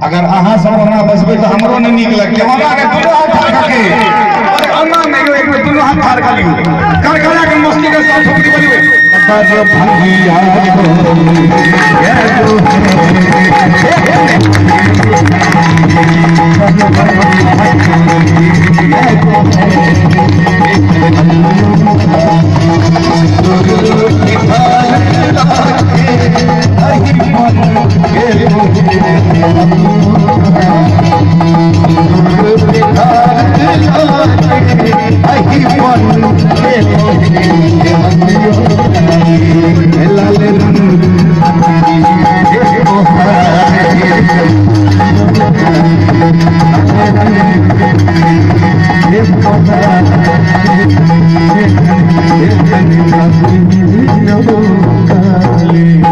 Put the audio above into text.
अगर अहाँ सब हमरा बसबे तो हमरो नहीं निक लगे हमरा के दुनू हाथ ठाड़ के अरे अन्ना नहीं एक में दुनू हाथ ठाड़ कर लियो करकरा के मस्ती के साथ ठोकरी बलिए तर भंगिया ये जो No